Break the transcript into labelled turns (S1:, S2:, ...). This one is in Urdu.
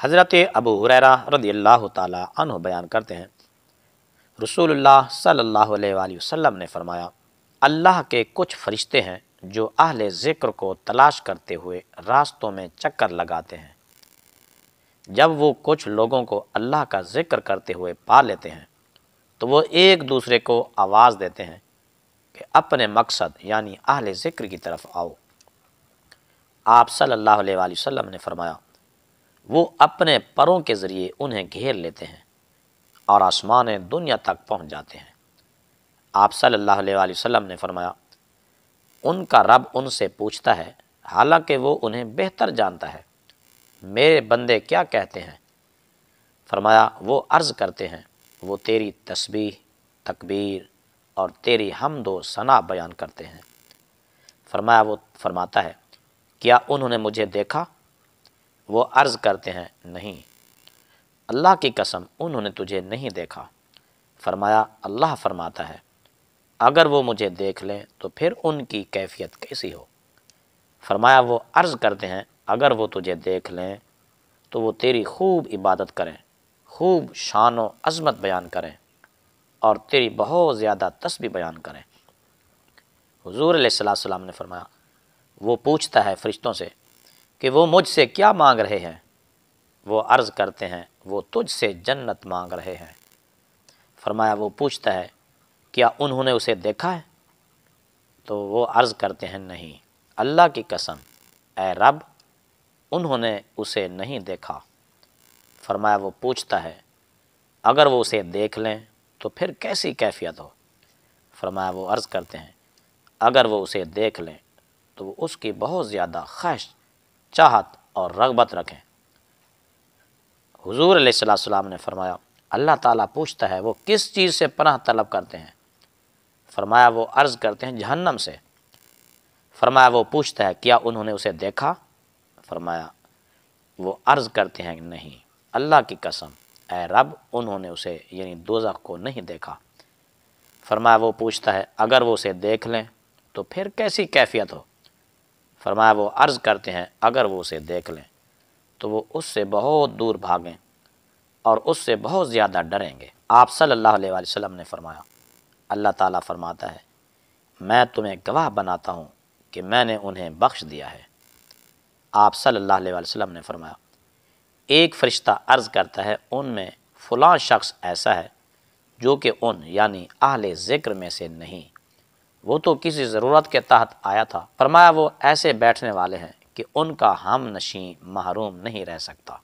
S1: حضرت ابو ہریرہ رضی اللہ تعالی عنہ بیان کرتے ہیں، رسول اللہ صلی اللہ علیہ وآلہ وسلم نے فرمایا، اللہ کے کچھ فرشتے ہیں جو اہل ذکر کو تلاش کرتے ہوئے راستوں میں چکر لگاتے ہیں۔ جب وہ کچھ لوگوں کو اللہ کا ذکر کرتے ہوئے پا لیتے ہیں تو وہ ایک دوسرے کو آواز دیتے ہیں کہ اپنے مقصد یعنی اہل ذکر کی طرف آؤ۔ آپ صلی اللہ علیہ وآلہ وسلم نے فرمایا، وہ اپنے پروں کے ذریعے انہیں گھیر لیتے ہیں اور آسمان دنیا تک پہنچ جاتے ہیں۔ آپ صلی اللہ علیہ وآلہ وسلم نے فرمایا، ان کا رب ان سے پوچھتا ہے، حالانکہ وہ انہیں بہتر جانتا ہے، میرے بندے کیا کہتے ہیں؟ فرمایا، وہ عرض کرتے ہیں، وہ تیری تسبیح، تکبیر اور تیری حمد و ثنا بیان کرتے ہیں۔ فرمایا، وہ فرماتا ہے، کیا انہوں نے مجھے دیکھا؟ وہ عرض کرتے ہیں، نہیں، اللہ کی قسم انہوں نے تجھے نہیں دیکھا۔ فرمایا، اللہ فرماتا ہے، اگر وہ مجھے دیکھ لیں تو پھر ان کی کیفیت کیسی ہو؟ فرمایا، وہ عرض کرتے ہیں، اگر وہ تجھے دیکھ لیں تو وہ تیری خوب عبادت کریں، خوب شان و عظمت بیان کریں اور تیری بہت زیادہ تسبیح بیان کریں۔ حضور علیہ السلام نے فرمایا، وہ پوچھتا ہے فرشتوں سے کہ وہ مجھ سے کیا مانگ رہے ہیں؟ وہ عرض کرتے ہیں، وہ تجھ سے جنت مانگ رہے ہیں۔ فرمایا، وہ پوچھتا ہے، کیا انہوں نے اسے دیکھا ہے؟ تو وہ عرض کرتے ہیں، نہیں، اللہ کی قسم اے رب انہوں نے اسے نہیں دیکھا۔ فرمایا، وہ پوچھتا ہے، اگر وہ اسے دیکھ لیں تو پھر کیسی کیفیت ہو؟ فرمایا، وہ عرض کرتے ہیں، اگر وہ اسے دیکھ لیں تو وہ اس کی بہت زیادہ خواہش، چاہت اور رغبت رکھیں۔ حضور علیہ السلام نے فرمایا، اللہ تعالیٰ پوچھتا ہے، وہ کس چیز سے پناہ طلب کرتے ہیں؟ فرمایا، وہ عرض کرتے ہیں، جہنم سے۔ فرمایا، وہ پوچھتا ہے، کیا انہوں نے اسے دیکھا؟ فرمایا، وہ عرض کرتے ہیں، نہیں، اللہ کی قسم اے رب انہوں نے اسے یعنی دوزخ کو نہیں دیکھا۔ فرمایا، وہ پوچھتا ہے، اگر وہ اسے دیکھ لیں تو پھر کیسی کیفیت ہو؟ فرمایا، وہ عرض کرتے ہیں، اگر وہ اسے دیکھ لیں تو وہ اس سے بہت دور بھاگیں اور اس سے بہت زیادہ ڈریں گے۔ آپ صلی اللہ علیہ وآلہ وسلم نے فرمایا، اللہ تعالیٰ فرماتا ہے، میں تمہیں گواہ بناتا ہوں کہ میں نے انہیں بخش دیا ہے۔ آپ صلی اللہ علیہ وآلہ وسلم نے فرمایا، ایک فرشتہ عرض کرتا ہے، ان میں فلاں شخص ایسا ہے جو کہ ان یعنی اہل ذکر میں سے نہیں، وہ تو کسی ضرورت کے تحت آیا تھا۔ فرمایا، وہ ایسے بیٹھنے والے ہیں کہ ان کا ہم نشیں محروم نہیں رہ سکتا۔